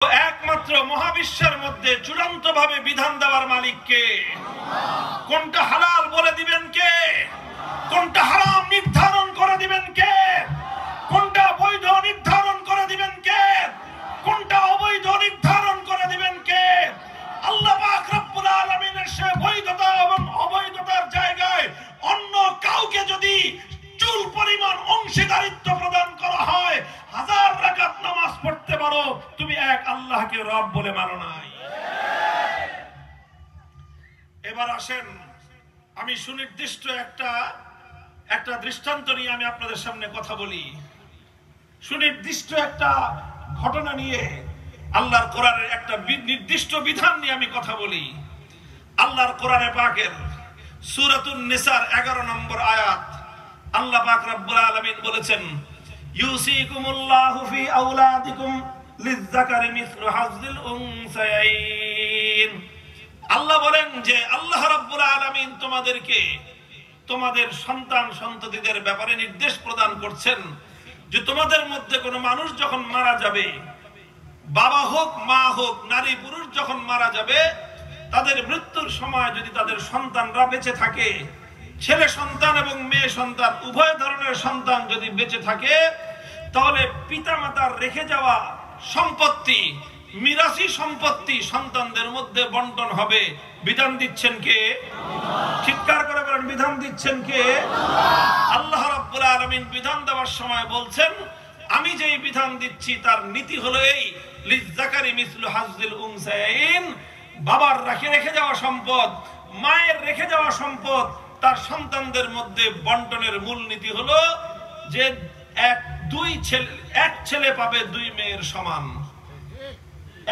একমাত্র মহাবিশ্বের মধ্যে চূড়ান্ত ভাবে বিধান দেওয়ার মালিক কে? কোনটা হালাল বলে দিবেন কে? কোনটা হারাম নির্ধারণ করে দিবেন কে? কোনটা বৈধ নির্ধারণ করে দিবেন কে? কোনটা অবৈধ নির্ধারণ করে দিবেন কে? আল্লাহ পাক রব্বুল আলামিনের সে বৈধতা এবং অবৈধতার জায়গায় অন্য কাউকে যদি চুল পরিমাণ অংশীদারিত্ব প্রদান করা হয়, 1000 রাকাত নামাজ পড়তে পারো, তুমি এক আল্লাহকে রব বলে মানো নাই। এবার আসেন, আমি সুনির্দিষ্ট একটা দৃষ্টান্ত নিয়ে আমি আপনাদের সামনে কথা বলি। সুনির্দিষ্ট একটা ঘটনা নিয়ে, আল্লাহর কোরআনের একটা নির্দিষ্ট বিধান নিয়ে আমি কথা বলি। আল্লাহর কোরআনে পাকের সূরাতুন নিসার 11 নম্বর আয়াত, আল্লাহ পাক রব্বুল আলামিন বলেছেন, ইউসিকুমুল্লাহু ফি আওলাদিকুম লিয-যাকারি মিসলু হাযযিল উনসায়াইন। আল্লাহ বলেন যে আল্লাহ রাব্বুল আলামিন তোমাদেরকে তোমাদের সন্তান সন্ততিদের ব্যাপারে নির্দেশ প্রদান করছেন যে তোমাদের মধ্যে কোনো মানুষ যখন মারা যাবে, বাবা হোক মা হোক, নারী পুরুষ যখন মারা যাবে, তাদের মৃত্যুর সময় যদি তাদের সন্তানরা বেঁচে থাকে, ছেলে সন্তান এবং মেয়ে সন্তান উভয় ধরনের সন্তান যদি বেঁচে থাকে, তাহলে পিতামাতার রেখে যাওয়া সম্পত্তি, মিরাসি সম্পত্তি সন্তানদের মধ্যে বন্টন হবে। বিধান দিচ্ছেন কে? চিৎকার করে বলেন, বিধান দিচ্ছেন কে? আল্লাহ রাব্বুল আলামিন বিধান দেওয়ার সময় বলছেন, আমি যেই বিধান দিচ্ছি তার নীতি হলো এই, লিয-যাকারি মিসলু হাযযিল উনসায়াইন। বাবার রেখে যাওয়া সম্পদ, মায়ের রেখে যাওয়া সম্পদ তার সন্তানদের মধ্যে বন্টনের মূল নীতি হলো যে এক ছেলে পাবে 2 মেয়ের সমান।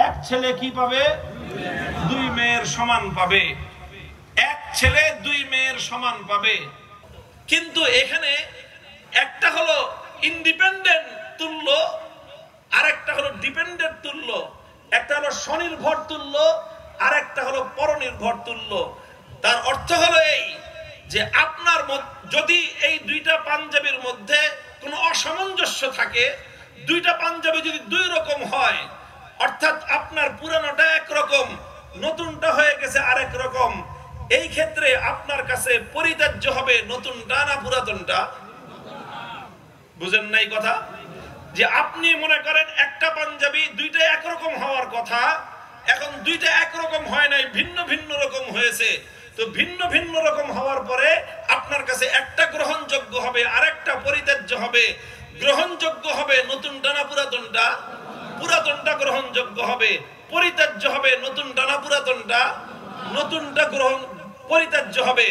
এক ছেলে কি পাবে? 2 মেয়ের সমান পাবে। এক ছেলে 2 মেয়ের সমান পাবে। কিন্তু এখানে একটা হলো ইন্ডিপেন্ডেন্ট তুল্য, আর একটা হলো ডিপেন্ডেন্ট তুল্য। একটা হলো স্বনির্ভর তুল্য, আর একটা হলো পরনির্ভর তুল্য। তার অর্থ হলো এই যে আপনার যদি এই 2টা পাঞ্জাবির মধ্যে কোনো অসামঞ্জস্য থাকে, 2টা পাঞ্জাবি যদি 2 রকম হয়, অর্থাৎ আপনার পুরানোটা একরকম, নতুনটা হয়ে গেছে আরেক রকম, এই ক্ষেত্রে আপনার কাছে পরিত্যাজ্য হবে নতুনটা না পুরাতনটা? বুঝেন নাই কথা? যে আপনি মনে করেন একটা পাঞ্জাবি 2টা একরকম হওয়ার কথা, এখন 2টা একরকম হয় নাই, ভিন্ন ভিন্ন রকম হয়েছে। তো ভিন্ন ভিন্ন রকম হওয়ার পরে আপনার কাছে একটা গ্রহণযোগ্য হবে, আরেকটা পরিত্যাজ্য হবে। গ্রহণযোগ্য হবে নতুনটা না পুরাতনটা? পুরাতনটা গ্রহণযোগ্য হবে। পরিত্যাজ্য হবে নতুনটা না পুরাতনটা? নতুনটা পরিত্যাজ্য হবে।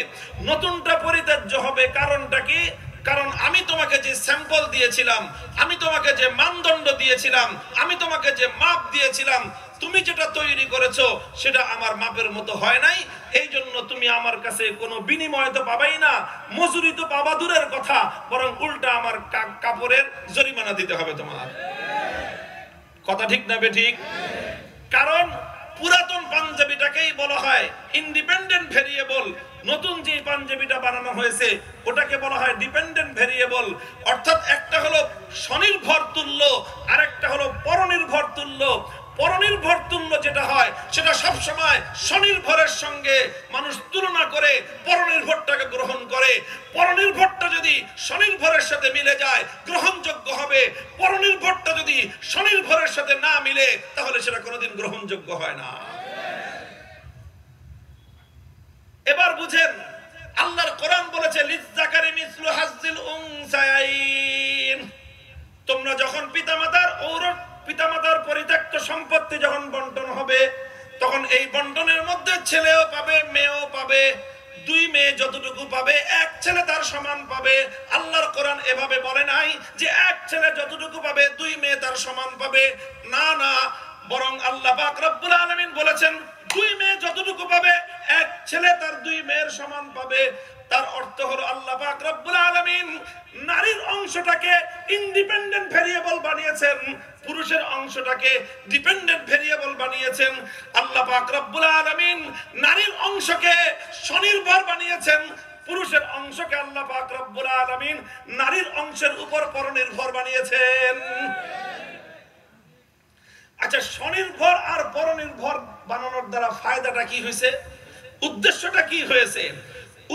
নতুনটা পরিত্যাজ্য হবে কারণটা কি? কারণ আমি তোমাকে যে স্যাম্পল দিয়েছিলাম, আমি তোমাকে যে মানদণ্ড দিয়েছিলাম, আমি তোমাকে যে মাপ দিয়েছিলাম, তুমি যেটা তৈরি করেছো সেটা আমার মাপের মতো হয় নাই। এই জন্য তুমি আমার কাছে কোনো বিনিময় তো পাবাই না, মজুরি তো পাবা দূরের কথা, বরং উল্টা আমার কাপড়ের জরিমানা দিতে হবে তোমার। কথা ঠিক না বেঠিক? কারণ পুরাতন পাঞ্জাবিটাকেই বলা হয় ইন্ডিপেন্ডেন্ট ভেরিয়েবল, নতুন যে পাঞ্জাবিটা বানানো হয়েছে ওটাকে বলা হয় ডিপেন্ডেন্ট ভেরিয়েবল। অর্থাৎ একটা হলো স্বনির্ভর তুল্য, আর একটা হলো পরনির্ভর তুল্য। পরনির্ভর তুল্য যেটা হয় সেটা সব সময় স্বনির্ভরের সঙ্গে মানুষ তুলনা করে পরনির্ভরটাকে গ্রহণ করে। পরনির্ভরটা যদি স্বনির্ভরের সাথে মিলে যায় গ্রহণযোগ্য হবে, পরনির্ভরটা যদি স্বনির্ভরের সাথে না মিলে তাহলে সেটা কোনোদিন গ্রহণযোগ্য হয় না। এবার বুঝেন, আল্লাহর কোরআন বলেছে লিয-যাকারি মিসলু হাযযিল উনসায়াইন। তোমরা যখন পিতামাতার পরিত্যক্ত সম্পত্তি যখন বন্টন হবে, তখন এই বন্টনের মধ্যে ছেলেও পাবে মেয়েও পাবে। 2 মেয়ে যতটুকু পাবে, এক ছেলে তার সমান পাবে। আল্লাহর কোরআন এভাবে বলে নাই যে এক ছেলে যতটুকু পাবে 2 মেয়ে তার সমান পাবে। না না, বরং আল্লাহ পাক রব্বুল আলামিন বলেছেন 2 মেয়ে যতটুকু পাবে এক ছেলে তার 2 মেয়ের সমান পাবে। তার অর্থ হলো আল্লাহ পাক রব্বুল আলামিন নারীর অংশটাকে ইন্ডিপেন্ডেন্ট ভেরিয়েবল বানিয়েছেন, পুরুষের অংশটাকে ডিপেন্ডেন্ট ভেরিয়েবল বানিয়েছেন। আল্লাহ পাক রব্বুল আলামিন নারীর অংশকে স্বনির্ভর বানিয়েছেন, পুরুষের অংশকে আল্লাহ পাক রব্বুল আলামিন নারীর অংশের উপর পরনির্ভর বানিয়েছেন। আচ্ছা, স্বনির্ভর আর পরনির্ভর বানানোর দ্বারা ফায়দাটা কি হয়েছে, উদ্দেশ্যটা কি হয়েছে?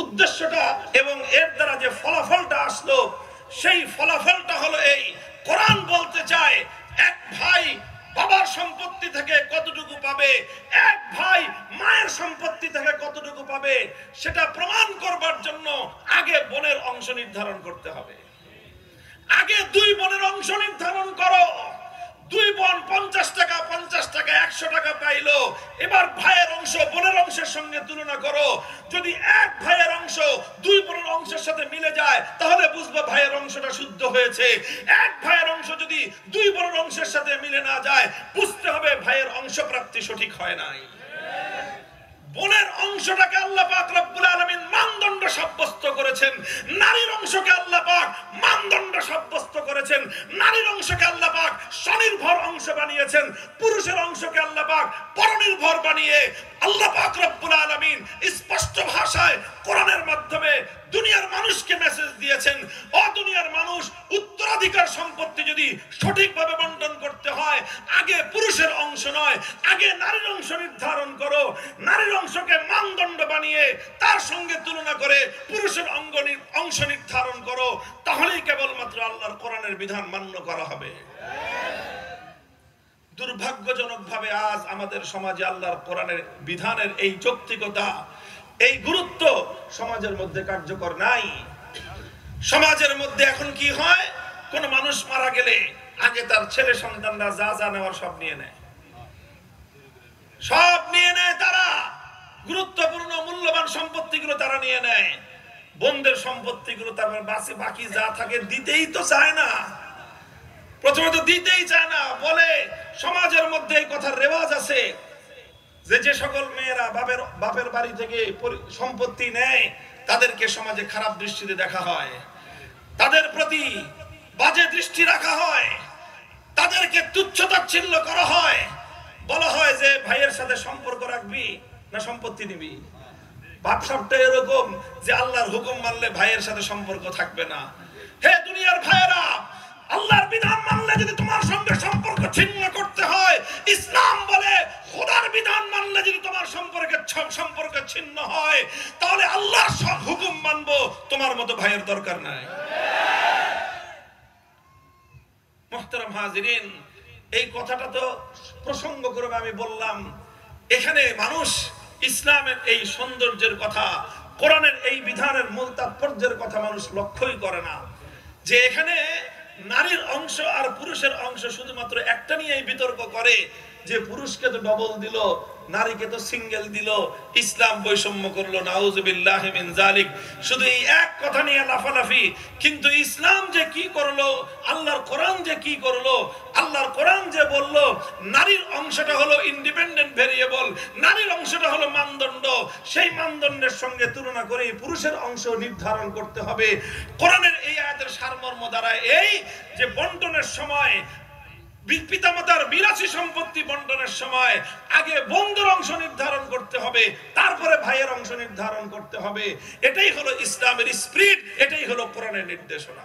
উদ্দেশ্যটা এবং এর দ্বারা যে ফলাফলটা আসলো, সেই ফলাফলটা হলো এই, কোরআন বলতে চায় এক ভাই বাবার সম্পত্তি থেকে কতটুকু পাবে, এক ভাই মায়ের সম্পত্তি থেকে কতটুকু পাবে, সেটা প্রমাণ করবার জন্য আগে বোনের অংশ নির্ধারণ করতে হবে। আগে দুই বোনের অংশ নির্ধারণ করো। দুই বোন 50 টাকা 100 টাকা পাইলো, এবার ভাইয়ের অংশ বোনের অংশের সঙ্গে তুলনা করো। যদি এক ভাইয়ের অংশ দুই বোনের অংশের সাথে মিলে যায়, তাহলে বুঝবো ভাইয়ের অংশটা শুদ্ধ হয়েছে। এক ভাইয়ের অংশ যদি দুই বোনের অংশের সাথে মিলে না যায়, বুঝতে হবে ভাইয়ের অংশ প্রাপ্তি সঠিক হয় নাই। বোনের অংশটাকে আল্লাহ পাক রব্বুল আলামিন মানদণ্ড সাব্যস্ত করেছেন, নারীর অংশকে আল্লাহ পাক মানদণ্ড সাব্যস্ত করেছেন। নারীর অংশকে আল্লাহ পাক স্বনির্ভর অংশ বানিয়েছেন, পুরুষের অংশকে আল্লাহ পাক পরনির্ভর বানিয়ে আল্লাহ পাক রব্বুল আলামিন স্পষ্ট ভাষায় কোরআনের মাধ্যমে দুনিয়ার মানুষকে মেসেজ দিয়েছেন, ও দুনিয়ার মানুষ, উত্তরাধিকার সম্পত্তি যদি সঠিকভাবে বন্টন করতে হয়, আগে পুরুষের অংশ নয়, আগে নারীর অংশ নির্ধারণ করো। নারীর অংশকে মানদণ্ড বানিয়ে তার সঙ্গে তুলনা করে পুরুষের অংশ নির্ধারণ করো, তাহলেই কেবলমাত্র আল্লাহর কোরআনের বিধান মান্য করা হবে। দুর্ভাগ্যজনকভাবে আজ আমাদের সমাজে আল্লাহর কোরআনের বিধানের এই যৌক্তিকতা, এই গুরুত্ব সমাজের মধ্যে কার্যকর নাই। সমাজের মধ্যে এখন কি হয়, কোন মানুষ মারা গেলে আগে তার ছেলে সন্তানরা যা যা নেওয়ার সব নিয়ে নেয়, সব নিয়ে নেয়। তারা গুরুত্বপূর্ণ মূল্যবান সম্পত্তিগুলো তারা নিয়ে নেয়, বোনদের সম্পত্তিগুলো তারপর বাকি যা থাকে দিতেই তো চায় না। প্রথমে তো দিতেই চায় না, বলে সমাজের মধ্যে এই কথার রেওয়াজ আছে যে সকল মেয়েরা বাপের বাড়ি থেকে সম্পত্তি নেয়, তাদেরকে সমাজে খারাপ দৃষ্টিতে দেখা হয়, তাদের প্রতি বাজে দৃষ্টি রাখা হয়, তাদেরকে তুচ্ছ-তাচ্ছিল্য করা হয়। বলা হয় যে ভাইয়ের সাথে সম্পর্ক রাখবি না সম্পত্তি নিবি। ভাবসাবটা এরকম যে আল্লাহর হুকুম মানলে ভাইয়ের সাথে সম্পর্ক থাকবে না। হে দুনিয়ার ভাইয়েরা, আল্লাহর বিধান মানলে যদি তোমার সঙ্গে সম্পর্ক ছিন্ন করতে হয়, ইসলাম বলে খোদার বিধান মানলে যদি তোমার সম্পর্ক ছিন্ন হয়, তাহলে আল্লাহর সব হুকুম মানবো, তোমার মতো ভাইয়ের দরকার নাই। মুহতারাম হাজিরিন, এই কথাটা তো প্রসঙ্গ করে আমি বললাম। এখানে মানুষ ইসলামের এই সৌন্দর্যের কথা, কোরআনের এই বিধানের মূল তাৎপর্যের কথা মানুষ লক্ষ্যই করে না, যে এখানে নারীর অংশ আর পুরুষের অংশ শুধুমাত্র একটা নিয়েই বিতর্ক করে, যে পুরুষকে তো ডবল দিল, নারীকে তো সিঙ্গেল দিল, ইসলাম বৈষম্য করলো, নাউযুবিল্লাহি মিন যালিক। শুধু এই এক কথা নিয়ে লাফালাফি। কিন্তু ইসলাম যে কি করলো, আল্লাহর কোরআন যে কি করলো, আল্লাহর কোরআন যে বলল নারীর অংশটা হলো ইন্ডিপেন্ডেন্ট ভেরিয়েবল, নারীর অংশটা হলো মানদণ্ড, সেই মানদণ্ডের সঙ্গে তুলনা করে পুরুষের অংশ নির্ধারণ করতে হবে। কোরআনের এই আয়াতের সারমর্ম দ্বারা এই যে বন্টনের সময়, পিতামাতার মিরাসি সম্পত্তি বন্টনের সময় আগে বোনদের অংশ নির্ধারণ করতে হবে, তারপরে ভাইয়ের অংশ নির্ধারণ করতে হবে। এটাই হলো ইসলামের স্পিরিট, এটাই হলো কোরআনের নির্দেশনা।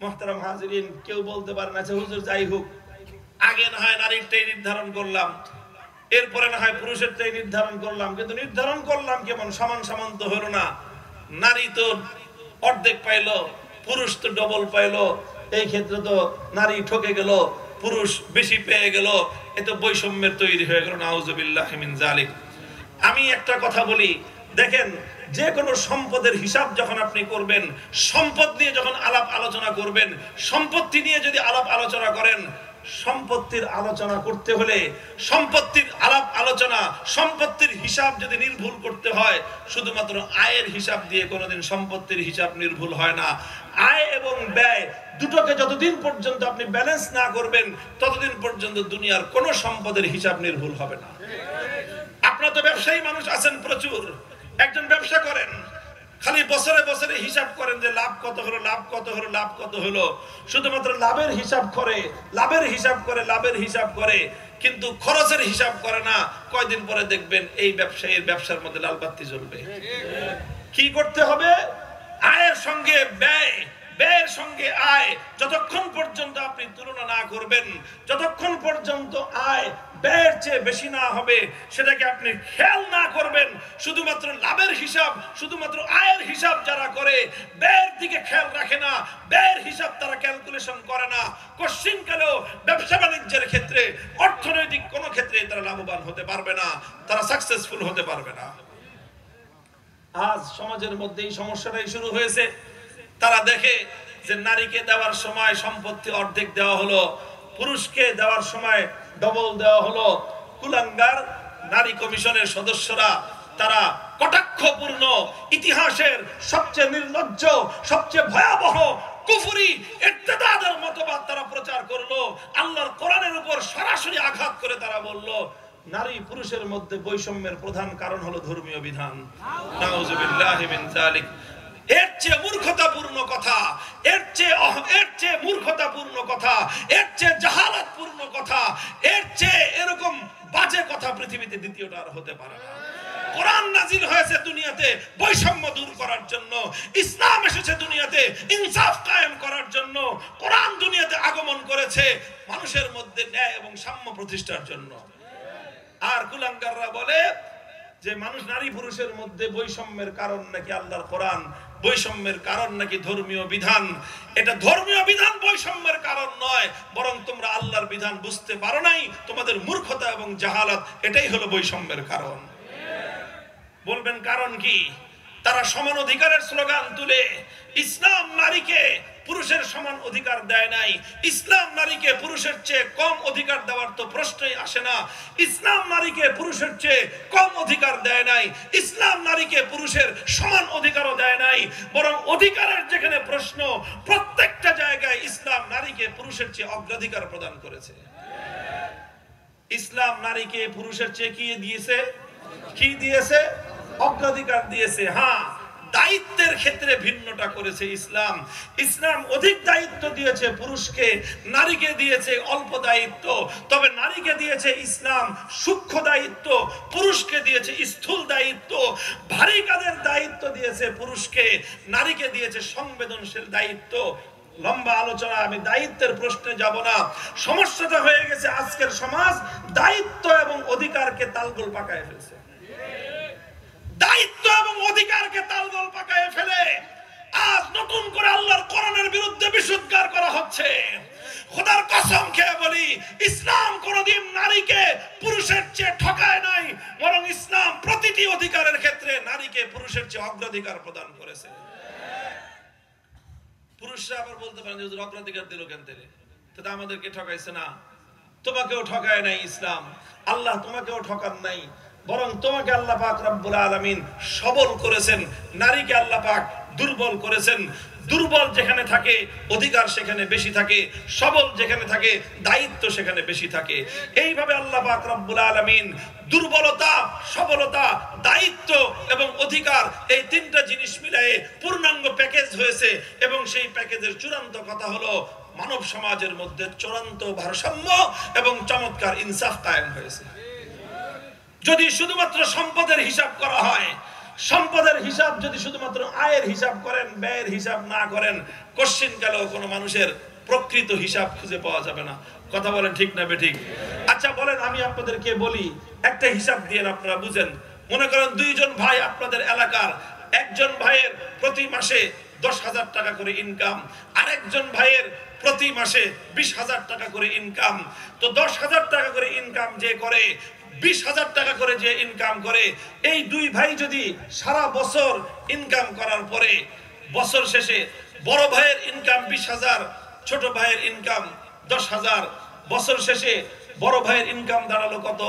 মুহতারাম হাজিরিন, কেউ বলতে পারে না যে হুজুর যাই হোক, আগে না হয় নারীরটাই নির্ধারণ করলাম, এরপরে না হয় পুরুষেরটাই নির্ধারণ করলাম, কিন্তু নির্ধারণ করলাম কেমন? সমান সমান তো হলো না। নারী তো অর্ধেক পাইলো, পুরুষ তো ডবল পাইলো। এই ক্ষেত্রে তো নারী ঠকে গেল, পুরুষ বেশি পেয়ে গেল, এত বৈষম্যের তৈরি হয়ে গেল, নাউযুবিল্লাহি মিন যালিক। আমি একটা কথা বলি, দেখেন, যে কোনো সম্পদের হিসাব যখন আপনি করবেন, সম্পদ নিয়ে যখন আলাপ আলোচনা করবেন, সম্পত্তি নিয়ে যদি আলাপ আলোচনা করেন, সম্পত্তির আলোচনা করতে হলে সম্পত্তির আলাপ আলোচনা, সম্পত্তির হিসাব যদি নির্ভুল করতে হয়, শুধুমাত্র আয়ের হিসাব দিয়ে কোনোদিন সম্পত্তির হিসাব নির্ভুল হয় না। আয় এবং ব্যয় দুটোকে যতদিন পর্যন্ত আপনি ব্যালেন্স না করবেন, ততদিন পর্যন্ত দুনিয়ার কোনো সম্পদের হিসাব নির্ভুল হবে না। আপনারা তো ব্যবসায়ী মানুষ আছেন প্রচুর, একজন ব্যবসা করেন, খালি বছরে বছরে হিসাব করেন যে লাভ কত হলো, লাভ কত হলো, লাভ কত হলো, শুধুমাত্র লাভের হিসাব করে, লাভের হিসাব করে, লাভের হিসাব করে, কিন্তু খরচের হিসাব করে না। কয়দিন পরে দেখবেন এই ব্যবসায়ীর ব্যবসার মধ্যে লাল বাতি জ্বলবে। কি করতে হবে? আয়ের সঙ্গে ব্যয় ব্যয়ের সঙ্গে আয় যতক্ষণ পর্যন্ত আপনি তুলনা না করবেন, যতক্ষণ পর্যন্ত আয় ব্যয়ের চেয়ে বেশি না হবে, সেটাকে আপনি খেয়াল না করবেন, শুধুমাত্র লাভের হিসাব, শুধুমাত্র আয়ের হিসাব যারা করে, ব্যয়ের দিকে খেয়াল রাখে না, ব্যয়ের হিসাব তারা ক্যালকুলেশন করে না, কোশ্চিনকালেও ব্যবসা বাণিজ্যের ক্ষেত্রে, অর্থনৈতিক কোনো ক্ষেত্রে তারা লাভবান হতে পারবে না, তারা সাকসেসফুল হতে পারবে না। আজ সমাজের মধ্যে এই সমস্যাটাই শুরু হয়েছে। তারা দেখে যে নারীকে দেওয়ার সময় সম্পত্তি অর্ধেক দেওয়া হলো, পুরুষকে দেওয়ার সময় ডবল দেওয়া হলো। কুলাঙ্গার নারী কমিশনের সদস্যরা তারা কটাক্ষপূর্ণ ইতিহাসের সবচেয়ে নির্লজ্জ, সবচেয়ে ভয়াবহ কুফরি ইরতিদাদের মতবাদ তারা প্রচার করলো। আল্লাহর কোরআনের উপর সরাসরি আঘাত করে তারা বলল, নারী পুরুষের মধ্যে বৈষম্যের প্রধান কারণ হলো ধর্মীয় বিধান। নাউযুবিল্লাহি মিন যালিক। এর চেয়ে মূর্খতাপূর্ণ কথা, এর চেয়ে মূর্খতাপূর্ণ কথা, এর চেয়ে জাহালাতপূর্ণ কথা, এর চেয়ে এরকম বাজে কথা পৃথিবীতে দ্বিতীয়টা আর হতে পারে না। কোরআন নাজিল হয়েছে দুনিয়াতে বৈষম্য দূর করার জন্য, ইসলাম এসেছে দুনিয়াতে ইনসাফ কায়েম করার জন্য, কোরআন দুনিয়াতে আগমন করেছে মানুষের মধ্যে ন্যায় এবং সাম্য প্রতিষ্ঠার জন্য। আর কুলাঙ্গাররা বলে যে মানুষ নারী পুরুষের মধ্যে বৈষম্যের কারণ নাকি আল্লাহর কোরআন, বৈষম্যের কারণ নাকি ধর্মীয় বিধান। এটা ধর্মীয় বিধান বৈষম্যের কারণ নয়, বরং তোমরা আল্লাহর বিধান বুঝতে পারো নাই, তোমাদের মূর্খতা এবং জাহালাত এটাই হলো বৈষম্যের কারণ। বলবেন কারণ কি? তারা সমান অধিকারের স্লোগান তুলে ইসলাম নারীকে পুরুষের সমান অধিকার দেয় নাই, ইসলাম নারীকে পুরুষের চেয়ে কম অধিকার দেওয়ার তো প্রশ্নই আসে না, ইসলাম নারীকে পুরুষের চেয়ে কম অধিকার দেয় নাই, ইসলাম নারীকে পুরুষের সমান অধিকারও দেয় নাই, বরং অধিকারের যেখানে প্রশ্ন প্রত্যেকটা জায়গায় ইসলাম নারীকে পুরুষের চেয়ে অগ্রাধিকার প্রদান করেছে। ইসলাম নারীকে পুরুষের চেয়ে কি দিয়েছে? কি দিয়েছে? অগ্রাধিকার দিয়েছে। হ্যাঁ, দায়িত্বের ক্ষেত্রে ভিন্নটা করেছে ইসলাম। ইসলাম অধিক দায়িত্ব দিয়েছে পুরুষকে, নারীকে দিয়েছে অল্প দায়িত্ব। তবে নারীকে দিয়েছে ইসলাম সূক্ষ্ম দায়িত্ব, পুরুষকে দিয়েছে স্থূল দায়িত্ব। ভারী কাজের দায়িত্ব দিয়েছে পুরুষকে, নারীকে দিয়েছে সংবেদনশীল দায়িত্ব। লম্বা আলোচনা, আমি দায়িত্বের প্রশ্নে যাব না। সমস্যাটা হয়ে গেছে আজকের সমাজ দায়িত্ব এবং অধিকারকে তালগোল পাকায় ফেলছে। দায়িত্ব এবং অধিকারকে তালগোল পাকায় ফেলে আজ নতুন করে আল্লাহর কোরআনের বিরুদ্ধে বিশুদ্ধার করা হচ্ছে। খোদার কসম খেয়ে বলি, ইসলাম কোনদিন নারীকে পুরুষের চেয়ে ঠকায় নাই, বরং ইসলাম প্রতিটি অধিকারের ক্ষেত্রে নারীকে পুরুষের চেয়ে অগ্রাধিকার প্রদান করেছে। পুরুষরা আবার বলতে পারেন যে অগ্রাধিকার দিল কেন তেলে, তো আমাদেরকে ঠকাইছে না? তোমাকেও ঠকায় নাই ইসলাম, আল্লাহ তোমাকেও ঠকান নাই, বরং তোমাকে আল্লাহ পাক রব্বুল আলামিন সবল করেছেন, নারীকে আল্লাহ পাক দুর্বল করেছেন। দুর্বল যেখানে থাকে অধিকার সেখানে বেশি থাকে, সবল যেখানে থাকে দায়িত্ব সেখানে বেশি থাকে। এইভাবে আল্লাহ পাক রব্বুল আলামিন দুর্বলতা, সবলতা, দায়িত্ব এবং অধিকার এই তিনটা জিনিস মিলিয়ে পূর্ণাঙ্গ প্যাকেজ হয়েছে। এবং সেই প্যাকেজের চূড়ান্ত কথা হলো মানব সমাজের মধ্যে চূড়ান্ত ভারসাম্য এবং চমৎকার ইনসাফ কায়েম হয়েছে। যদি শুধুমাত্র সম্পদের হিসাব করা হয়, সম্পদের হিসাব যদি শুধুমাত্র আয়ের হিসাব করেন, ব্যয়ের হিসাব না করেন, কোশ্চিনকালেও কোনো মানুষের প্রকৃত হিসাব খুঁজে পাওয়া যাবে না। কথা বলেন ঠিক না বেঠিক? আচ্ছা বলেন, আমি আপনাদেরকে বলি, একটা হিসাব দিয়ে আপনারা বুঝেন। মনে করেন দুইজন ভাই আপনাদের এলাকার, একজন ভাইয়ের প্রতি মাসে 10,000 টাকা করে ইনকাম, আরেকজন ভাইয়ের প্রতি মাসে 20,000 টাকা করে ইনকাম। তো 10,000 টাকা করে ইনকাম যে করে, 20,000 টাকা করে যে ইনকাম করে, এই দুই ভাই যদি সারা বছর ইনকাম করার পরে বছর শেষে বড় ভাইয়ের ইনকাম 20,000, ছোট ভাইয়ের ইনকাম 10,000, বছর শেষে বড় ভাইয়ের ইনকাম দাঁড়ালো কত?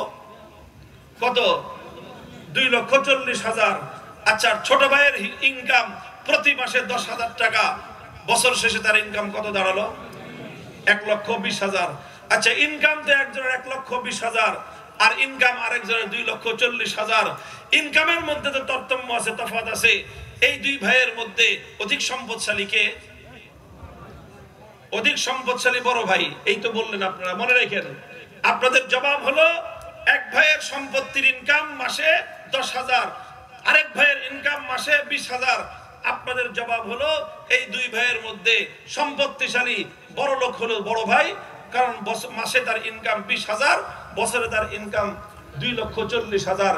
কত? 2,40,000। আচ্ছা, ছোট ভাইয়ের ইনকাম প্রতি মাসে 10,000 টাকা, বছর শেষে তার ইনকাম কত দাঁড়ালো? 1,20,000। আচ্ছা, ইনকাম তো একজনের 1,20,000 আর ইনকাম আরেকজনের 2,40,000। ইনকামের মধ্যে তো তারতম্য আছে, তফাৎ আছে। এই দুই ভাইয়ের মধ্যে অধিক সম্পদশালী কে? অধিক সম্পদশালী বড় ভাই। এই তো বললেন আপনারা, মনে রাখেন। আপনাদের জবাব হলো, এক ভাইয়ের সম্পত্তির ইনকাম মাসে 10,000, আরেক ভাইয়ের ইনকাম মাসে 20,000। আপনাদের জবাব হলো এই দুই ভাইয়ের মধ্যে সম্পত্তিশালী বড় লোক হলো বড় ভাই, কারণ মাসে তার ইনকাম 20,000, বছরে তার ইনকাম 2,40,000।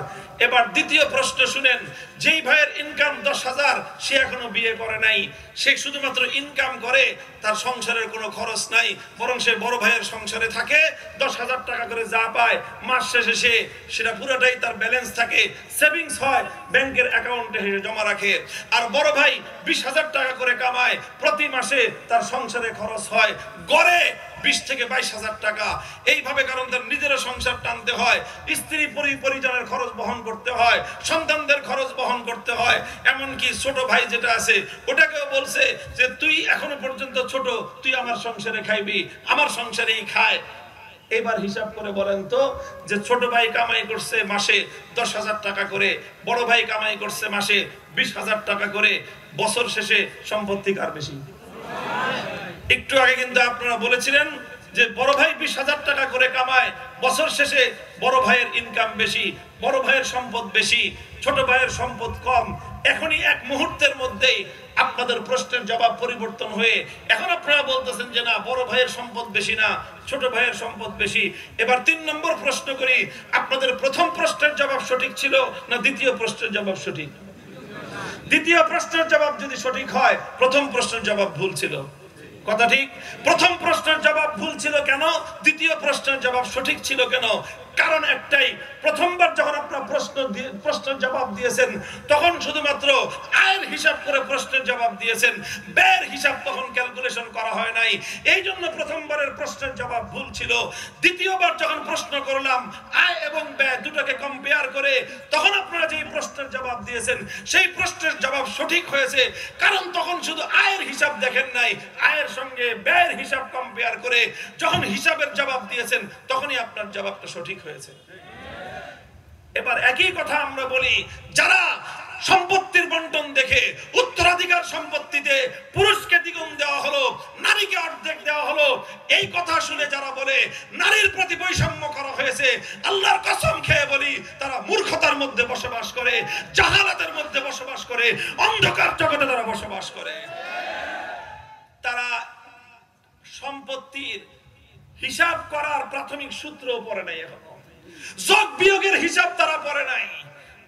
এবার দ্বিতীয় প্রশ্ন শুনেন, যেই ভাইয়ের ইনকাম 10,000 সে এখনো বিয়ে করে নাই, সে শুধুমাত্র ইনকাম করে, তার সংসারের কোনো খরচ নাই, বরং সে বড় ভাইয়ের সংসারে থাকে, 10,000 টাকা করে যা পায় মাস শেষে সেটা পুরোটাই তার ব্যালেন্স থাকে, সেভিংস হয়, ব্যাংকের অ্যাকাউন্টে জমা রাখে। আর বড় ভাই 20,000 টাকা করে কামায়, প্রতি মাসে তার সংসারে খরচ হয় গড়ে 20 থেকে 22,000 টাকা। এইভাবে কারণ তার নিজেরও সংসার টানতে হয়, স্ত্রী পরিজনের খরচ বহন করতে হয়, সন্তানদের খরচ বহন করতে হয়। এমনকি ছোট ভাই যেটা আছে ওটাকেও বলছে যে তুই এখনো পর্যন্ত ছোট, তুই আমার সংসারে খাইবি, আমার সংসারেই খায়। এবার হিসাব করে বলেন তো, যে ছোট ভাই কামাই করছে মাসে 10,000 টাকা করে, বড় ভাই কামাই করছে মাসে 20,000 টাকা করে, বছর শেষে সম্পত্তি কার বেশি? একটু আগে কিন্তু আপনারা বলেছিলেন যে বড় ভাই 20,000 টাকা করে কামায়, বছর শেষে বড় ভাইয়ের ইনকাম বেশি, বড় ভাইয়ের সম্পদ বেশি, ছোট ভাইয়ের সম্পদ কম। এখনই এক মুহূর্তের মধ্যেই আপনাদের প্রশ্নের জবাব পরিবর্তন হয়ে এখন আপনারা বলতেছেন যে না, বড় ভাইয়ের সম্পদ বেশি না, ছোট ভাইয়ের সম্পদ বেশি। এবার 3 নম্বর প্রশ্ন করি, আপনাদের প্রথম প্রশ্নের জবাব সঠিক ছিল না দ্বিতীয় প্রশ্নের জবাব সঠিক? দ্বিতীয় প্রশ্নের জবাব যদি সঠিক হয়, প্রথম প্রশ্নের জবাব ভুল ছিল। কথা ঠিক? প্রথম প্রশ্নের জবাব ভুল ছিল কেন, দ্বিতীয় প্রশ্নের জবাব সঠিক ছিল কেন? কারণ একটাই, প্রথমবার যখন আপনারা প্রশ্নের জবাব দিয়েছেন তখন শুধুমাত্র আয়ের হিসাব করে প্রশ্নের জবাব দিয়েছেন, ব্যয়ের হিসাব তখন ক্যালকুলেশন করা হয় নাই, এই জন্য প্রথমবারের প্রশ্নের জবাব ভুল ছিল। দ্বিতীয়বার যখন প্রশ্ন করলাম আয় এবং ব্যয় দুটোকে কম্পেয়ার করে, তখন আপনারা যেই প্রশ্নের জবাব দিয়েছেন সেই প্রশ্নের জবাব সঠিক হয়েছে, কারণ তখন শুধু আয়ের হিসাব দেখেন নাই, আয়ের সঙ্গে ব্যয়ের হিসাব কম্পেয়ার করে যখন হিসাবের জবাব দিয়েছেন তখনই আপনার জবাবটা সঠিক হয়েছে। এবার একই কথা আমরা বলি, যারা সম্পত্তির বন্টন দেখে উত্তরাধিকার সম্পত্তিতে পুরুষকে দ্বিগুণ দেওয়া হলো, নারীকে অর্ধেক দেওয়া হলো, এই কথা শুনে যারা বলে নারীর প্রতি বৈষম্য করা হয়েছে, আল্লাহর কসম খেয়ে বলি তারা মূর্খতার মধ্যে বসবাস করে, জাহালাতের মধ্যে বসবাস করে, অন্ধকার জগতে তারা বসবাস করে। তারা সম্পত্তির হিসাব করার প্রাথমিক সূত্র পড়ে নাই, এখনো যোগ বিয়োগের হিসাব তারা পড়ে নাই।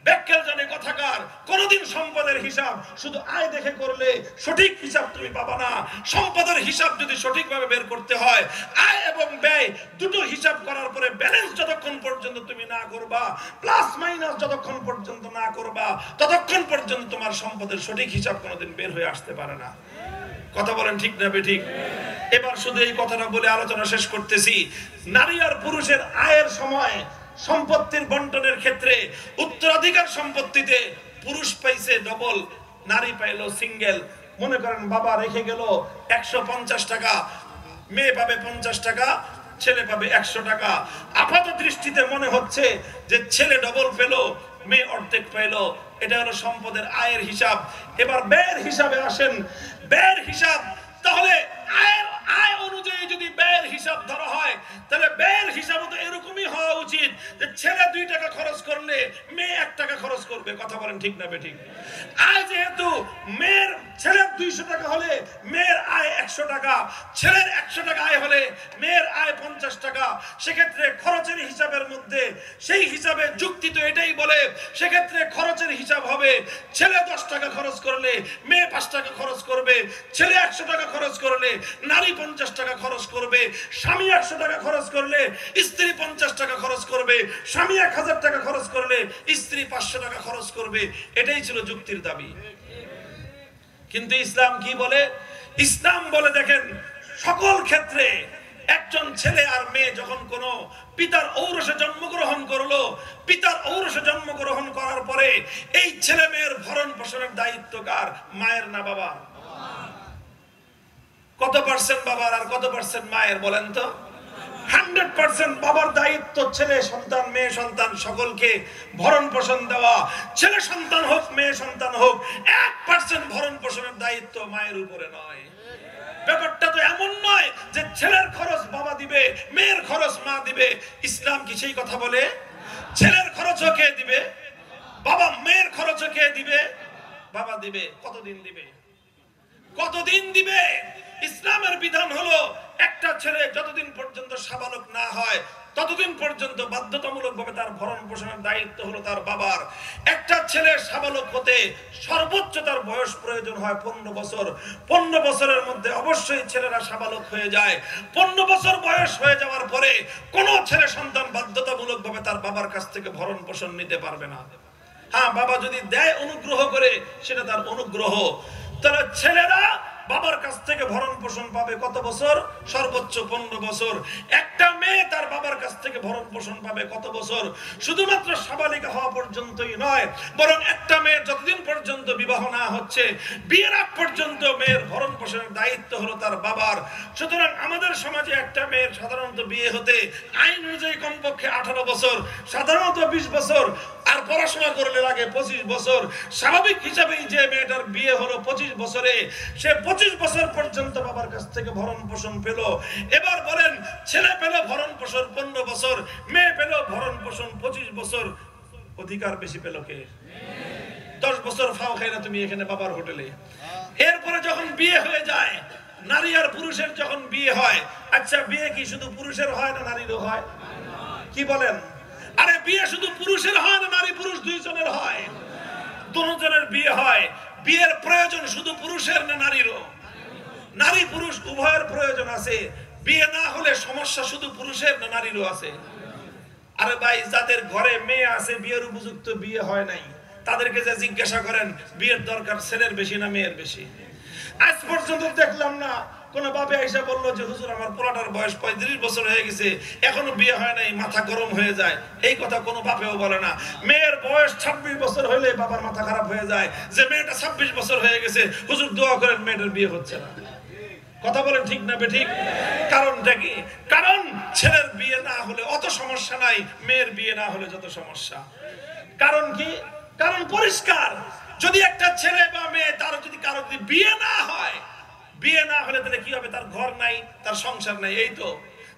ব্যাখ্যাল জানে কথাকার, কোনদিন সম্পদের হিসাব শুধু আয় দেখে করলে সঠিক হিসাব তুমি পাবা না। সম্পদের হিসাব যদি সঠিকভাবে বের করতে হয়, আয় এবং ব্যয় দুটো হিসাব করার পরে ব্যালেন্স যতক্ষণ পর্যন্ত তুমি না করবা, প্লাস মাইনাস যতক্ষণ পর্যন্ত না করবা, ততক্ষণ পর্যন্ত তোমার সম্পদের সঠিক হিসাব কোনোদিন বের হয়ে আসতে পারে না। কথা বলেন ঠিক না বেঠিক? এবার শুধু এই কথাটা বলে আলোচনা শেষ করতেছি। নারী আর পুরুষের আয়ের সময় সম্পত্তির বন্টনের ক্ষেত্রে উত্তরাধিকার সম্পত্তিতে পুরুষ পাইছে ডবল, নারী পাইলো সিঙ্গেল। মনে করেন বাবা রেখে গেল 150 টাকা, মেয়ে পাবে 50 টাকা, ছেলে পাবে 100 টাকা। আপাত দৃষ্টিতে মনে হচ্ছে যে ছেলে ডবল পেলো, মেয়ে অর্ধেক পেলো। এটা হলো সম্পদের আয়ের হিসাব। এবার ব্যয়ের হিসাবে আসেন। ব্যয়ের হিসাব, তাহলে আয় অনুযায়ী যদি ব্যয়ের হিসাব ধরা হয়, তাহলে ব্যয়ের হিসাব তো এরকমই হওয়া উচিত যে ছেলে 2 টাকা খরচ করলে মেয়ে 1 টাকা খরচ করবে। কথা বলেন ঠিক না বেঠিক? আয় যেহেতু ছেলের 200 টাকা হলে মেয়ের আয় 100 টাকা, ছেলের 100 টাকা আয় হলে মেয়ের আয় 50 টাকা, সেক্ষেত্রে খরচের হিসাবের মধ্যে সেই হিসাবে যুক্তি তো এটাই বলে, সেক্ষেত্রে খরচের হিসাব হবে ছেলে 10 টাকা খরচ করলে মেয়ে 5 টাকা খরচ করবে, ছেলে 100 টাকা খরচ করলে নারী 50 টাকা খরচ করবে, স্বামী 100 টাকা খরচ করলে স্ত্রী 50 টাকা খরচ করবে, স্বামী 1000 টাকা খরচ করলে স্ত্রী 500 টাকা খরচ করবে। এটাই ছিল যুক্তির দাবি। কিন্তু ইসলাম কি বলে? ইসলাম বলে দেখেন, সকল ক্ষেত্রে একজন ছেলে আর মেয়ে যখন কোনো পিতার ঔরসে জন্মগ্রহণ করলো, পিতার ঔরসে জন্মগ্রহণ করার পরে এই ছেলে মেয়ের ভরণ পোষণের দায়িত্ব কার? মায়ের না বাবা? কত পার্সেন্ট বাবার আর কত পার্সেন্ট মায়ের বলেন তো? 100% বাবার দায়িত্ব ছেলে সন্তান মেয়ে সন্তান সকলকে ভরণ পোষণ দেওয়া। ছেলে সন্তান হোক মেয়ে সন্তান হোক, 1% ভরণ পোষণের দায়িত্ব মায়ের উপরে নয়। ব্যাপারটা তো এমন নয় যে ছেলের খরচ বাবা দিবে, মেয়ের খরচ মা দিবে। ইসলাম কি সেই কথা বলে? ছেলের খরচও কে দিবে? বাবা। মেয়ের খরচও কে দিবে? বাবা দিবে। কতদিন দিবে? কতদিন দিবে? ইসলামের বিধান হলো একটা ছেলে যতদিন পর্যন্ত সাবালক না হয় ততদিন পর্যন্ত বাধ্যতামূলকভাবে তার ভরণ পোষণের দায়িত্ব হলো তার বাবার। একটা ছেলে সাবালক হতে সর্বোচ্চ তার বয়স প্রয়োজন হয় 15 বছর। 15 বছরের মধ্যে অবশ্যই ছেলেরা সাবালক হয়ে যায়। 15 বছর বয়স হয়ে যাওয়ার পরে কোনো ছেলে সন্তান বাধ্যতামূলকভাবে তার বাবার কাছ থেকে ভরণ পোষণ নিতে পারবে না। হ্যাঁ, বাবা যদি দেয় অনুগ্রহ করে, সেটা তার অনুগ্রহ। তাহলে ছেলেরা বাবার কাছ থেকে ভরণ পোষণ পাবে কত বছর? সর্বোচ্চ 15 বছর। একটা মেয়ে তার বাবার কাছ থেকে ভরণ পোষণ পাবে কত বছর? শুধুমাত্র সাবালিকা হওয়া পর্যন্তই নয়, বরং একটা মেয়ের যতদিন পর্যন্ত বিবাহ না হচ্ছে, বিয়ের আগ পর্যন্ত মেয়ের ভরণ পোষণের দায়িত্ব হলো তার বাবার। সুতরাং আমাদের সমাজে একটা মেয়ের সাধারণত বিয়ে হতে আইন অনুযায়ী কমপক্ষে 18 বছর, সাধারণত 20 বছর, আর পড়াশোনা করলে লাগে 25 বছর। স্বাভাবিক হিসাবেই যে মেয়েটার বিয়ে হলো 25 বছরে, সে 25 বছর পর্যন্ত বাবার কাছ থেকে ভরণ পোষণ পেল। এবার বলেন, ছেলে পেল ভরণ পোষণ 15 বছর, মেয়ে পেল ভরণ পোষণ 25 বছর, অধিকার বেশি পেল কে? 10 বছর ফাও খাই না তুমি এখানে বাবার হোটেলে। এরপরে যখন বিয়ে হয়ে যায়, নারী আর পুরুষের যখন বিয়ে হয়, আচ্ছা বিয়ে কি শুধু পুরুষের হয় না নারীরও হয়? কি বলেন? আরে বিয়ে শুধু পুরুষের হয় না নারী পুরুষ দুইজনের হয়? দুজনের বিয়ে হয়। বিয়ের প্রয়োজন শুধু পুরুষের না নারীরও? নারী পুরুষ উভয়ের প্রয়োজন আছে। বিয়ে না হলে সমস্যা শুধু পুরুষের না নারীরও আছে? আরে ভাই, যাদের ঘরে মেয়ে আছে বিয়ের উপযুক্ত, বিয়ে হয় নাই, তাদেরকে যে জিজ্ঞাসা করেন বিয়ের দরকার ছেলের বেশি না মেয়ের বেশি? আজ পর্যন্ত দেখলাম না কোন বাপে আইসা বললো যে হুজুর আমার পোলাটার বয়স 35 বছর হয়ে গেছে, এখনো বিয়ে হয় নাই, মাথা গরম হয়ে যায়। এই কথা কোনো বাপেও বলে না। মেয়ের বয়স 26 বছর হলে বাবার মাথা খারাপ হয়ে যায় যে মেয়েটা 26 বছর হয়ে গেছে, হুজুর দোয়া করেন মেয়েটার বিয়ে হচ্ছে না। কথা বলেন ঠিক না বেঠিক? কারণটা কি? কারণ ছেলের বিয়ে না হলে অত সমস্যা নাই, মেয়ের বিয়ে না হলে যত সমস্যা। কারণ কি? কারণ পরিষ্কার। যদি একটা ছেলে বা মেয়ে তার যদি কারো যদি বিয়ে না হয়, বিয়ে না হলে তাহলে কি হবে? তার ঘর নাই, তার সংসার নাই। এই তো,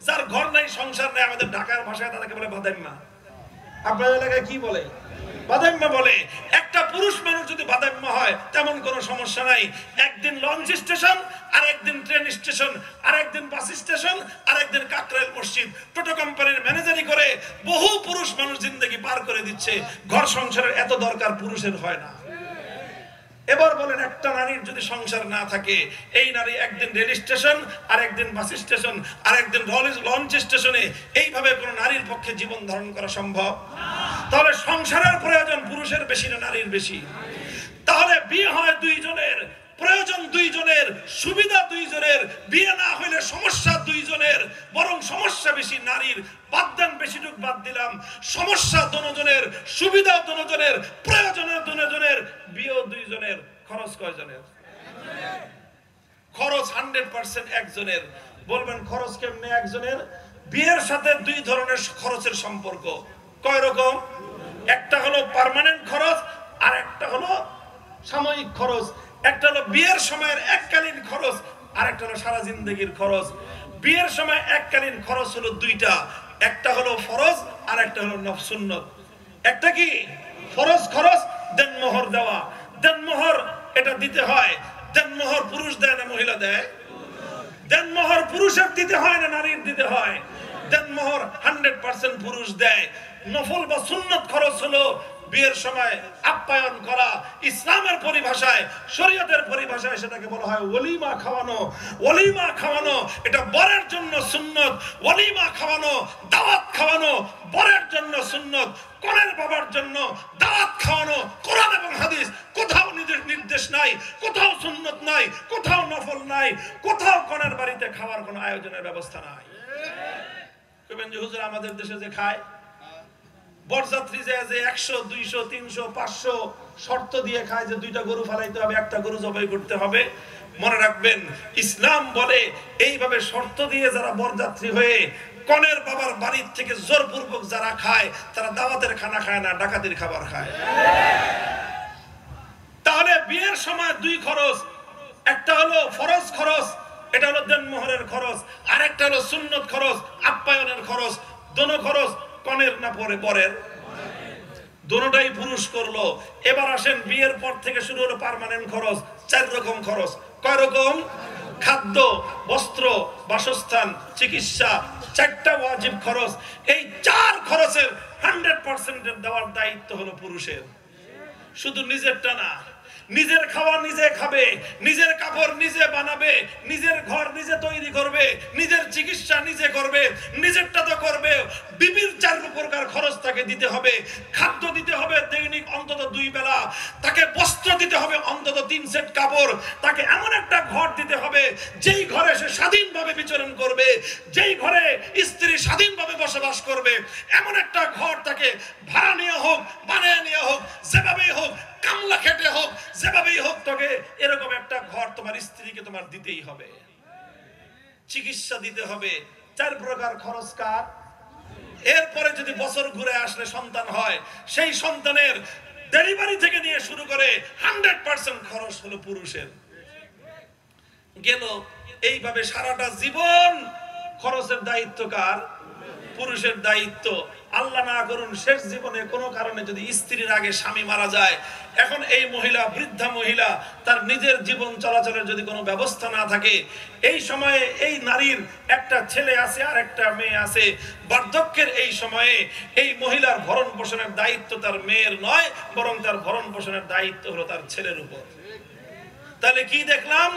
যার ঘর নাই সংসার নাই, আমাদের ঢাকার ভাষায় তাদেরকে বলে বাদাইম্মা। আপনার এলাকায় কি বলে? বাদাইম্মা বলে। একটা পুরুষ মানুষ যদি বাদাইম্মা হয় তেমন কোনো সমস্যা নাই। একদিন লঞ্চ স্টেশন, আর একদিন ট্রেন স্টেশন, আর একদিন বাস স্টেশন, আর একদিন কাকরাইল মসজিদ। টোটো কোম্পানির ম্যানেজারি করে বহু পুরুষ মানুষ জিন্দেগি পার করে দিচ্ছে। ঘর সংসারের এত দরকার পুরুষের হয় না। এবার বলেন, একটা নারীর যদি সংসার না থাকে, এই নারী একদিন রেল স্টেশন, আর একদিন বাস স্টেশন, আর একদিন লঞ্চ স্টেশনে, এইভাবে কোন নারীর পক্ষে জীবন ধারণ করা সম্ভব? তাহলে সংসারের প্রয়োজন পুরুষের বেশি না নারীর বেশি? তাহলে বিয়ে হয় দুইজনের, প্রয়োজন দুইজনের, সুবিধা দুইজনের। বিয়ে না হইলে সমস্যা দুইজনের, বরং সমস্যা বেশি নারীর। বাদ দেন বেশিটুক বাদ দিলাম, সমস্যা দুজনের, সুবিধা দুজনের, প্রয়োজনের দুজনের, বিয়েও দুইজনের। খরচ কয়জনের? খরচ 100% একজনের। বলবেন খরচ কেমনে একজনের? বিয়ের সাথে দুই ধরনের খরচের সম্পর্ক। কয় রকম? একটা হলো পার্মানেন্ট খরচ, আর একটা হলো সাময়িক খরচ। একটা হলো বিয়ের সময়ের এককালীন খরচ, আর একটা হলো সারা জিন্দেগির খরচ। বিয়ের সময় এককালীন খরচ হলো দুইটা, একটা হলো ফরজ, আর একটা হলো সুন্নত। একটা কি? ফরজ খরচ, দেনমোহর দেওয়া। দেনমোহর এটা দিতে হয়। দেনমোহর পুরুষ দেয় না মহিলা দেয়? দেনমোহর পুরুষের দিতে হয় না নারীর দিতে হয়? দেনমোহর 100% পুরুষ দেয়। নফল বা সুন্নত খরচ হলো বিয়ের সময় আপ্যায়ন করা। ইসলামের পরিভাষায়, শরীয়তের পরিভাষায় সেটাকে বলা হয় ওলিমা খাওয়ানো। ওলিমা খাওয়ানো এটা বরের জন্য সুন্নত। ওলিমা খাওয়ানো, দাওয়াত খাওয়ানো বরের জন্য সুন্নত। কনের বাবার জন্য দাওয়াত খাওয়ানো কোরআন এবং হাদিস কোথাও নির্দেশ নাই, কোথাও সুন্নত নাই, কোথাও নফল নাই, কোথাও কনের বাড়িতে খাওয়ার কোনো আয়োজনের ব্যবস্থা নাই। কইবেন যে হুজুর আমাদের দেশে যে খায়, বরযাত্রী যে 100, 200, 300, 500 শর্ত দিয়ে খায় যে 2টা গরু ফালাইতে হবে, একটা গরু জবাই করতে হবে। মনে রাখবেন, ইসলাম বলে এইভাবে শর্ত দিয়ে যারা বরযাত্রী হয়ে কনের বাবার বাড়ির থেকে জোরপূর্বক যারা খায়, তারা দাওয়াতের খানা খায় না, ডাকাতির খাবার খায়। তাহলে বিয়ের সময় দুই খরচ, একটা হলো ফরজ খরচ, এটা হলো দেনমোহরের খরচ, আর একটা হলো সুন্নত খরচ, আপ্যায়নের খরচ। দোনো খরচ কনের না পরে বরের? দোনোটাই পুরুষ করলো। এবার আসেন বিয়ের পর থেকে শুরু হলো পার্মানেন্ট খরচ, 4 রকম খরচ। কয় রকম? খাদ্য, বস্ত্র, বাসস্থান, চিকিৎসা, 4টা ওয়াজিব খরচ। এই 4 খরচের 100% দেওয়ার দায়িত্ব হলো পুরুষের। শুধু নিজেরটা না, নিজের খাওয়া নিজে খাবে, নিজের কাপড় নিজে বানাবে, নিজের ঘর নিজে তৈরি করবে, নিজের চিকিৎসা নিজে করবে, নিজেরটা তো করবে। বিবির 4 প্রকার খরচ তাকে দিতে হবে। খাদ্য দিতে হবে দৈনিক অন্তত 2 বেলা, তাকে বস্ত্র দিতে হবে অন্তত 3 সেট কাপড়, তাকে এমন একটা ঘর দিতে হবে যেই ঘরে সে স্বাধীনভাবে বিচরণ করবে, যেই ঘরে স্ত্রী স্বাধীনভাবে বসবাস করবে। এমন একটা ঘর তাকে ভাড়া নিয়ে হোক, বানিয়ে নিয়ে হোক, যেভাবেই হোক, কামলা খেটে হোক, যেভাবেই হোক, তোকে এরকম একটা ঘর তোমার স্ত্রীকে তোমার দিতেই হবে। চিকিৎসা দিতে হবে। 4 প্রকার খরচ কার? এরপরে যদি বছর ঘুরে আসলে সন্তান হয়, সেই সন্তানের ডেলিভারি থেকে নিয়ে শুরু করে 100% খরচ হলো পুরুষের। গেল। এইভাবে সারাটা জীবন খরচের দায়িত্ব কার? পুরুষের দায়িত্ব। আল্লাহ না করুন শেষ জীবনে কোনো কারণে যদি স্ত্রীর আগে স্বামী মারা যায়, এখন এই মহিলা, বৃদ্ধা মহিলা, তার নিজের জীবন চলাচলের যদি কোনো ব্যবস্থা না থাকে, এই সময়ে এই নারীর একটা ছেলে আছে আর একটা মেয়ে আছে, বার্ধক্যের এই সময়ে এই মহিলার ভরণ পোষণের দায়িত্ব তার মেয়ের নয়, বরং তার ভরণ পোষণের দায়িত্ব হলো তার ছেলের উপর। তাহলে কি দেখলাম?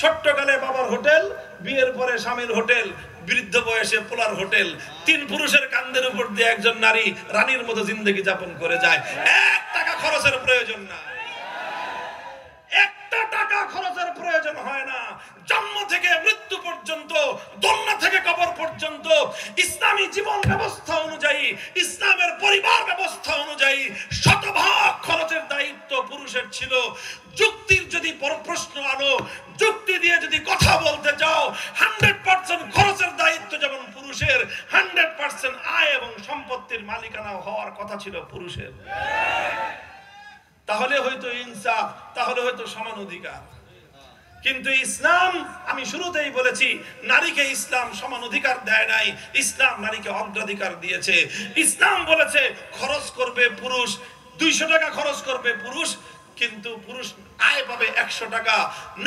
ছোট্টকালে বাবার হোটেল, বিয়ের পরে স্বামীর হোটেল, বৃদ্ধ বয়সে পোলার হোটেল। 3 পুরুষের কাঁধের উপর দিয়ে একজন নারী রানীর মতো জিন্দগি যাপন করে যায়। 1 টাকা খরচের প্রয়োজন না, 1 টাকা খরচের প্রয়োজন হয় না। জন্ম থেকে মৃত্যু পর্যন্ত, দোলনা থেকে কবর পর্যন্ত ইসলামী জীবন ব্যবস্থা অনুযায়ী, ইসলামের পরিবার ব্যবস্থা অনুযায়ী শতভাগ খরচের দায়িত্ব পুরুষের ছিল। যুক্তির যদি প্রশ্ন আনো, যুক্তি দিয়ে যদি কথা বলতে যাও, 100% খরচের দায়িত্ব যেমন পুরুষের, 100% আয় এবং সম্পত্তির মালিকানা হওয়ার কথা ছিল পুরুষের। তাহলে হয়তো ইনসাফ, তাহলে হয়তো সমান অধিকার। কিন্তু ইসলাম, আমি শুরুতেই বলেছি, নারীকে ইসলাম সমান অধিকার দেয় নাই, ইসলাম নারীকে অগ্রাধিকার দিয়েছে। ইসলাম বলেছে খরচ করবে পুরুষ, 200 টাকা খরচ করবে পুরুষ, কিন্তু পুরুষ আয় পাবে 100 টাকা।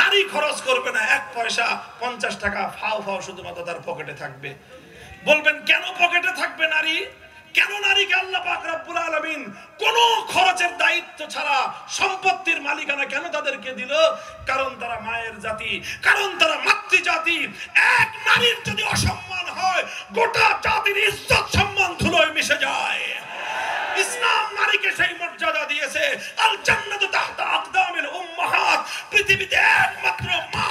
নারী খরচ করবে না 1 পয়সা, 50 টাকা ফাও ফাও শুধুমাত্র তার পকেটে থাকবে। বলবেন কেন পকেটে থাকবে নারী? কেন নারীকে আল্লাহ পাক রব্বুল আলামিন কোন খরচের দায়িত্ব ছাড়া সম্পত্তির মালিকানা কেন তাদেরকে দিল? কারণ তারা মায়ের জাতি, কারণ তারা মাতৃজাতি। এক নারীর যদি অসম্মান হয়, গোটা জাতির ইজ্জত সম্মান ধুলোয় মিশে যায়। ইসলাম নারীকে সেই মর্যাদা দিয়েছে। আল জান্নাতু তাহতা আকদামিল উম্মাহাত। পৃথিবীতে একমাত্র মা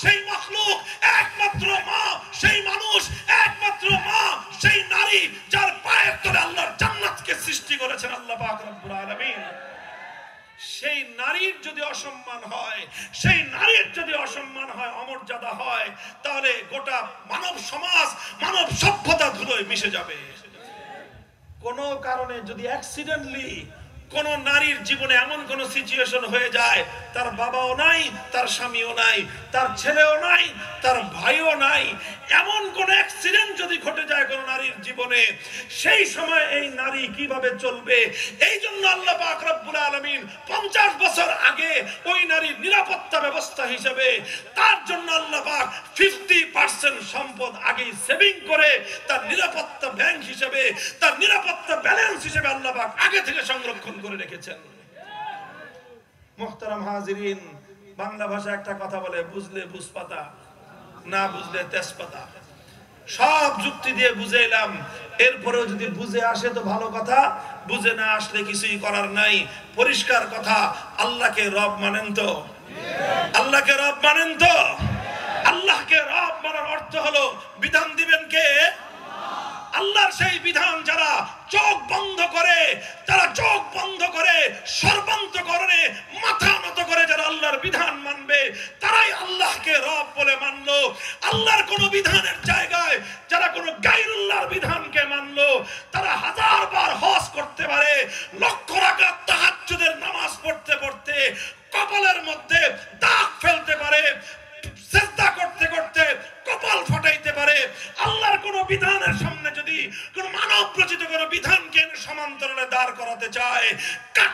সেই মাখলুক, একমাত্র মা সেই মানুষ, একমাত্র মা সেই নারী যার পায়ের তলে আল্লাহর জান্নাতকে সৃষ্টি করেছেন আল্লাহ পাক রব্বুল আলামিন। সেই নারীর যদি অসম্মান হয়, সেই নারীর যদি অসম্মান হয়, অমর্যাদা হয়, তাহলে গোটা মানব সমাজ, মানব সভ্যতা ধুলোয় মিশে যাবে। কোন কারণে যদি অ্যাক্সিডেন্টলি কোন নারীর জীবনে এমন কোন সিচুয়েশন হয়ে যায়, তার বাবাও নাই, তার স্বামীও নাই, তার ছেলেও নাই, তার ভাইও নাই, এমন কোন অ্যাক্সিডেন্ট যদি ঘটে যায় কোন নারীর জীবনে, সেই সময় এই নারী কিভাবে চলবে? এই জন্য আল্লাহ পাক রব্বুল আলামিন 50 বছর আগে ওই নারীর নিরাপত্তা ব্যবস্থা হিসেবে তার জন্য আল্লাহ পাক 50% সম্পদ আগেই সেভিং করে তার নিরাপত্তা ব্যাংক হিসেবে, তার নিরাপত্তা ব্যালেন্স হিসেবে আল্লাহ পাক আগে থেকে সংরক্ষণ করে রেখেছেন। মুহতারাম হাজিরিন, বাংলা ভাষা একটা কথা বলে, বুঝলে বুঝপাতা, না বুঝলে তেজপাতা। সব যুক্তি দিয়ে বুঝাইলাম, এরপরেও যদি বুঝে আসে তো ভালো কথা, বুঝে না আসলে কিছুই করার নাই। পরিষ্কার কথা, আল্লাহকে রব মানেন তো? আল্লাহকে রব মানেন তো? আল্লাহকে রব মানার অর্থ হলো বিধান দিবেন কে? আল্লাহর সেই বিধান যারা চোখ বন্ধ করে, যারা চোখ বন্ধ করে সর্বান্তকরণে মাথা নত করে যারা আল্লাহর বিধান মানবে, তারাই আল্লাহকে রব বলে মানলো। আল্লাহর কোন বিধানের জায়গায় যারা কোন গায়রুল্লাহর বিধানকে মানলো, তারা 1000 বার হজ করতে পারে, লক্ষ রাকাত তাহাজ্জুদের নামাজ পড়তে পড়তে কপালের মধ্যে দাগ ফেলতে পারে, সিজদা করতে করতে কপাল ফাটাইতে পারে। আল্লাহর কোন বিধানের সামনে যদি কোন মানব রচিত কোন বিধানকে সমান্তরালে দাঁড় করাতে চায়, যায়, কাট